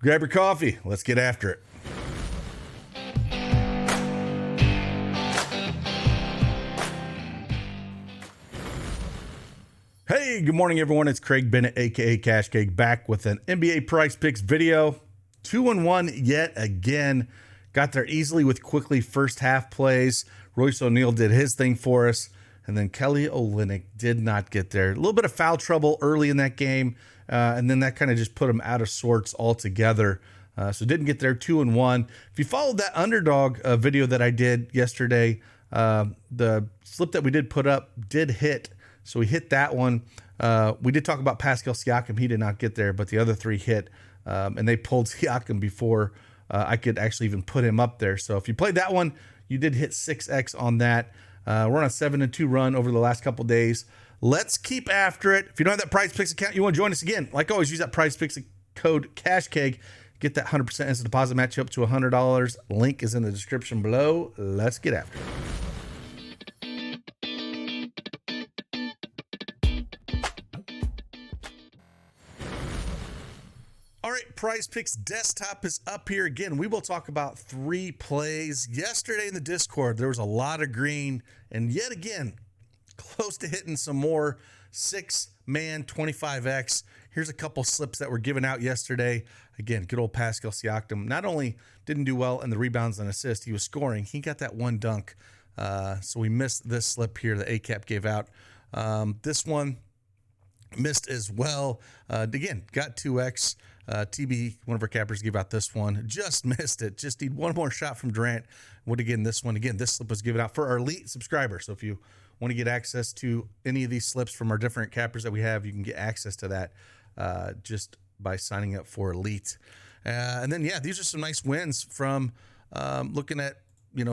Grab your coffee. Let's get after it. Hey, good morning, everyone. It's Craig Bennett, aka CashKeg, back with an NBA Prizepicks video. 2-1 yet again. Got there easily with quickly first half plays. Royce O'Neal did his thing for us, and then Kelly Olynyk did not get there. A little bit of foul trouble early in that game, and then that kind of just put him out of sorts altogether. So didn't get there. 2-1. If you followed that Underdog video that I did yesterday, the slip that we did put up did hit. So we hit that one. We did talk about Pascal Siakam. He did not get there, but the other three hit, and they pulled Siakam before I could actually even put him up there. So if you played that one, you did hit 6x on that. We're on a 7-2 run over the last couple days. Let's keep after it. If you don't have that PrizePicks account, you want to join us again. Like always, use that PrizePicks code CashKeg. Get that 100% instant deposit match up to $100. Link is in the description below. Let's get after it. All right, PrizePicks desktop is up here again. We will talk about three plays. Yesterday in the Discord, there was a lot of green, and yet again, close to hitting some more 6-man 25x. Here's a couple slips that were given out yesterday. Again, good old Pascal Siakam. Not only didn't do well in the rebounds and assists, he was scoring. He got that one dunk. So we missed this slip here that ACAP gave out. This one missed as well. Again, got 2x. TB, one of our cappers, gave out this one. Just missed it. Just need one more shot from Durant. Would again, this one. Again, this slip was given out for our elite subscribers. So if you want to get access to any of these slips from our different cappers that we have, you can get access to that just by signing up for elite. And then, yeah, these are some nice wins from looking at,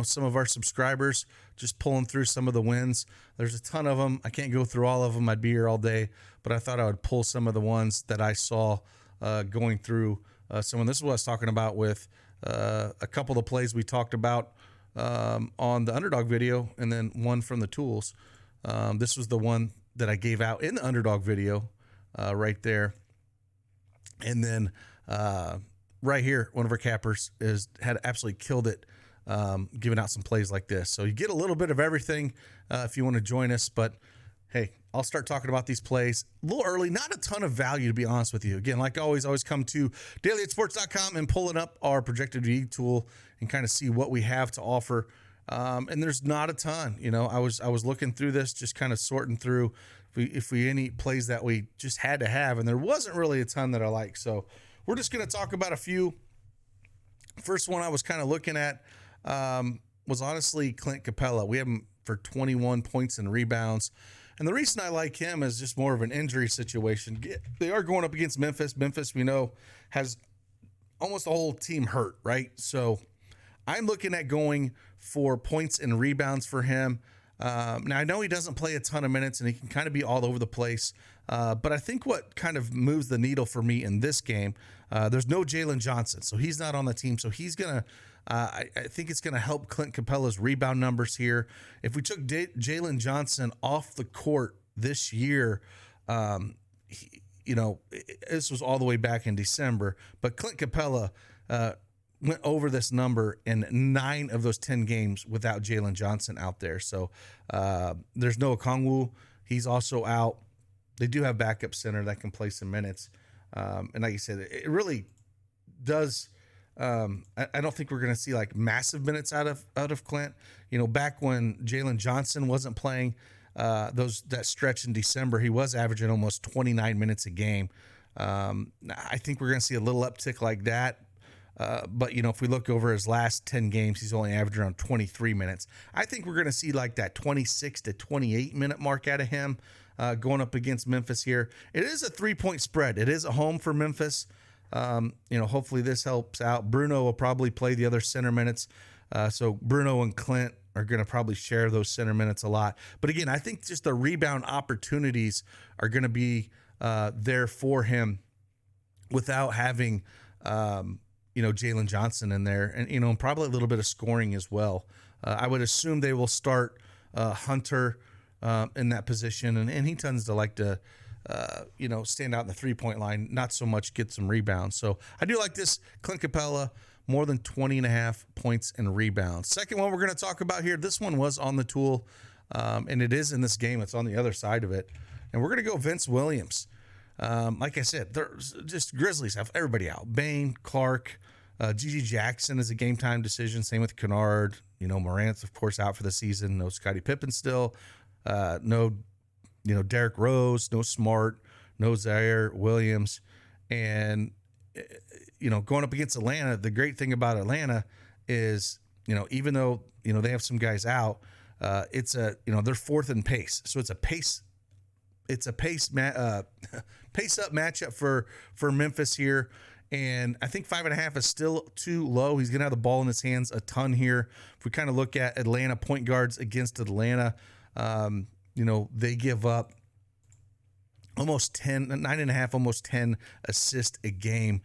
some of our subscribers, just pulling through some of the wins. There's a ton of them. I can't go through all of them. I'd be here all day, but I thought I would pull some of the ones that I saw going through someone. This is what I was talking about with a couple of the plays we talked about on the Underdog video, and then one from the tools. This was the one that I gave out in the Underdog video right there. And then right here, one of our cappers had absolutely killed it, giving out some plays like this. So you get a little bit of everything if you want to join us, but hey, I'll start talking about these plays a little early. Not a ton of value, to be honest with you. Again, like always come to dailyatsports.com and pulling up our projected VE tool and kind of see what we have to offer. And there's not a ton. I was looking through this, just kind of sorting through if we any plays that we just had to have, and there wasn't really a ton that I like. So we're just going to talk about a few. First one I was kind of looking at was honestly Clint Capela. We have him for 21 points and rebounds. And the reason I like him is just more of an injury situation. They are going up against Memphis. Memphis, we know, has almost the whole team hurt, right? So I'm looking at going for points and rebounds for him. Now, I know he doesn't play a ton of minutes, and he can kind of be all over the place. But I think what kind of moves the needle for me in this game, there's no Jalen Johnson, so he's not on the team. So he's going to I think it's going to help Clint Capela's rebound numbers here. If we took Jalen Johnson off the court this year, this was all the way back in December, but Clint Capela went over this number in 9 of those 10 games without Jalen Johnson out there. So there's no Okongwu. He's also out. They do have backup center that can play some minutes. And like you said, it really does. I don't think we're going to see like massive minutes out of Clint. Back when Jalen Johnson wasn't playing, that stretch in December, he was averaging almost 29 minutes a game. I think we're going to see a little uptick like that. But if we look over his last 10 games, he's only averaged around 23 minutes. I think we're going to see like that 26 to 28 minute mark out of him going up against Memphis here. It is a 3-point spread. It is a home for Memphis. Hopefully this helps out. Bruno will probably play the other center minutes. So Bruno and Clint are going to probably share those center minutes a lot. But again, I think just the rebound opportunities are going to be there for him without having, Jalen Johnson in there and, probably a little bit of scoring as well. I would assume they will start Hunter in that position. And he tends to like to stand out in the 3-point line, not so much get some rebounds. So I do like this Clint Capela, more than 20.5 points and rebounds. Second one we're going to talk about here, this one was on the tool, and it is in this game. It's on the other side of it. And we're going to go Vince Williams. Like I said, there's just Grizzlies have everybody out. Bain, Clark, G.G. Jackson is a game-time decision. Same with Kennard. Morant's, of course, out for the season. No Scottie Pippen still. No Derrick Rose, no Smart, no Zaire Williams. And, going up against Atlanta, the great thing about Atlanta is, even though, they have some guys out, they're fourth in pace. So it's a pace up matchup for Memphis here. And I think 5.5 is still too low. He's going to have the ball in his hands a ton here. If we kind of look at Atlanta point guards against Atlanta, they give up almost 9.5, almost 10 assists a game.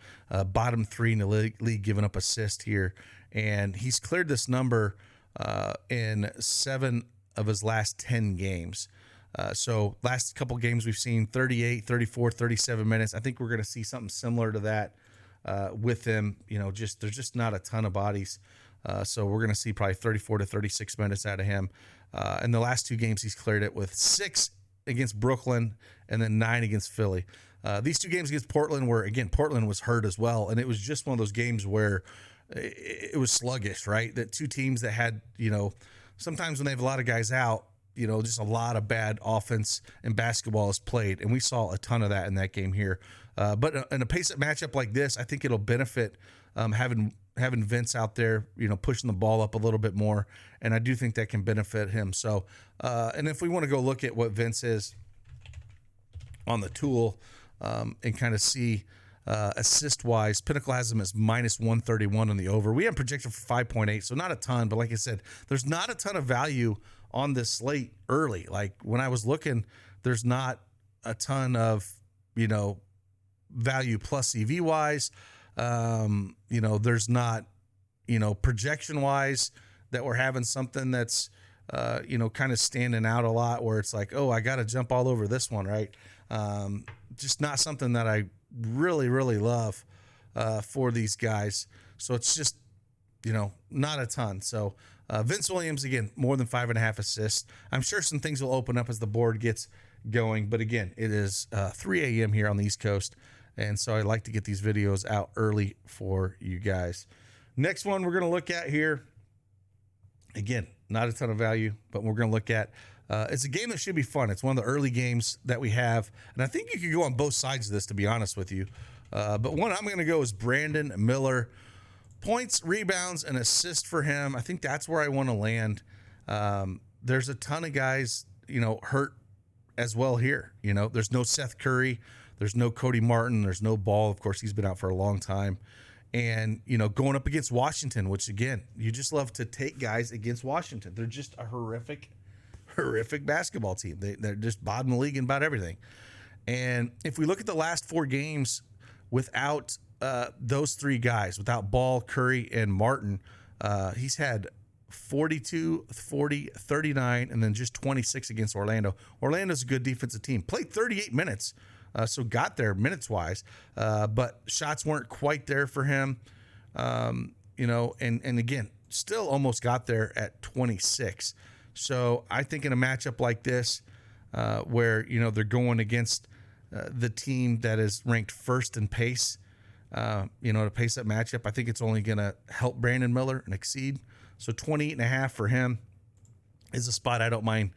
Bottom 3 in the league giving up assists here. And he's cleared this number in 7 of his last 10 games. So last couple games we've seen 38, 34, 37 minutes. I think we're going to see something similar to that with him. There's just not a ton of bodies. So we're going to see probably 34 to 36 minutes out of him. In the last 2 games, he's cleared it with 6 against Brooklyn and then 9 against Philly. These 2 games against Portland were, again, Portland was hurt as well. And it was just one of those games where it was sluggish, right? That 2 teams that had, sometimes when they have a lot of guys out, just a lot of bad offense and basketball is played. And we saw a ton of that in that game here. But in a pace-up matchup like this, I think it'll benefit having Vince out there, pushing the ball up a little bit more. And I do think that can benefit him. So, and if we want to go look at what Vince is on the tool and kind of see assist-wise, Pinnacle has him as minus 131 on the over. We have projected for 5.8, so not a ton. But like I said, there's not a ton of value on this slate early. Like when I was looking, there's not a ton of, value plus EV wise. There's not, projection wise that we're having something that's, kind of standing out a lot where it's like, oh, I got to jump all over this one. Right. Just not something that I really, really love, for these guys. So it's just, not a ton. So, Vince Williams, again, more than 5.5 assists. I'm sure some things will open up as the board gets going. But again, it is 3 a.m. here on the East Coast. And so I like to get these videos out early for you guys. Next one we're going to look at here. Again, not a ton of value, but we're going to look at. It's a game that should be fun. It's one of the early games that we have. And I think you could go on both sides of this, to be honest with you. But one I'm going to go is Brandon Miller. Points, rebounds, and assists for him. I think that's where I want to land. There's a ton of guys, hurt as well here. There's no Seth Curry. There's no Cody Martin. There's no Ball. Of course, he's been out for a long time. And, going up against Washington, which, again, you just love to take guys against Washington. They're just a horrific basketball team. They're just bottom of the league in about everything. And if we look at the last 4 games without those 3 guys, without Ball, Curry, and Martin, he's had 42, 40, 39, and then just 26 against Orlando. Orlando's a good defensive team. Played 38 minutes, so got there minutes-wise, but shots weren't quite there for him. And again, still almost got there at 26. So I think in a matchup like this, where, they're going against the team that is ranked first in pace, to pace up matchup, I think it's only going to help Brandon Miller and exceed. So 28.5 for him is a spot I don't mind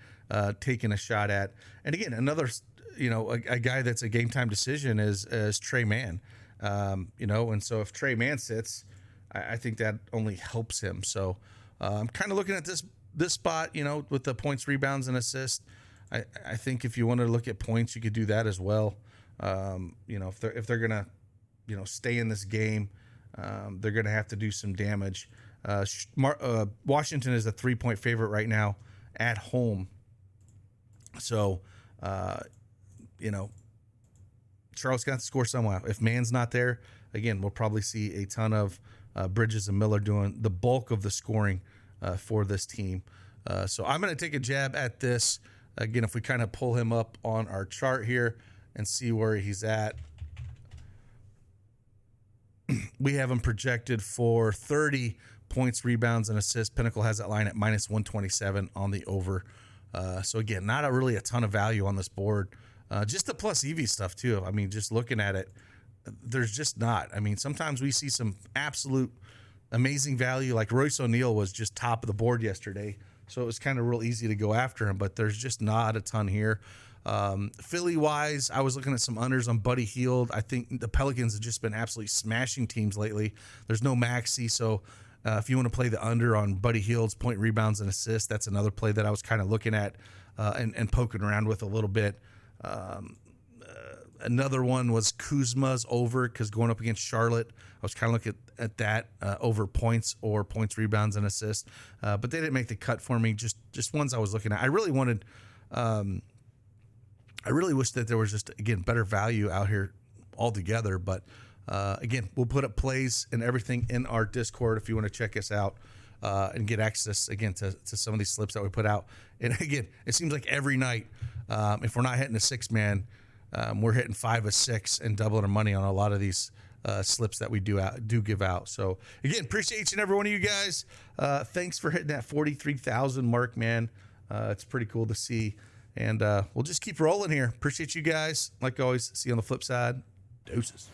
taking a shot at. And again, another, a guy that's a game time decision is Trey Mann. And so if Trey Mann sits, I think that only helps him. So I'm kind of looking at this spot, with the points, rebounds, and assists. I think if you want to look at points, you could do that as well. If they're gonna, stay in this game, they're gonna have to do some damage. Washington is a 3-point favorite right now at home. So, Charles got to score somehow. If Mann's not there, again, we'll probably see a ton of Bridges and Miller doing the bulk of the scoring for this team. So I'm going to take a jab at this. Again, if we kind of pull him up on our chart here, and see where he's at. We have him projected for 30 points, rebounds, and assists. Pinnacle has that line at minus 127 on the over. So again, not really a ton of value on this board. Just the plus EV stuff too. I mean, just looking at it, there's just not. I mean, sometimes we see some absolute amazing value, like Royce O'Neal was just top of the board yesterday, so it was kind of real easy to go after him, but there's just not a ton here. Philly wise, I was looking at some unders on Buddy Hield. I think the Pelicans have just been absolutely smashing teams lately. There's no Maxey, so if you want to play the under on Buddy Hield's point, rebounds, and assists, that's another play that I was kind of looking at and poking around with a little bit. Another one was Kuzma's over, because going up against Charlotte, I was kind of looking at that over points or points, rebounds, and assists, but they didn't make the cut for me. Just ones I was looking at. I really wanted. I really wish that there was just, again, better value out here altogether. But again, we'll put up plays and everything in our Discord if you want to check us out and get access again to some of these slips that we put out. And again, it seems like every night, if we're not hitting a 6-man, we're hitting 5 or 6 and doubling our money on a lot of these slips that we do give out. So again, appreciate each and every one of you guys. Thanks for hitting that 43,000 mark, man. It's pretty cool to see. And we'll just keep rolling here. Appreciate you guys. Like always, see you on the flip side. Deuces.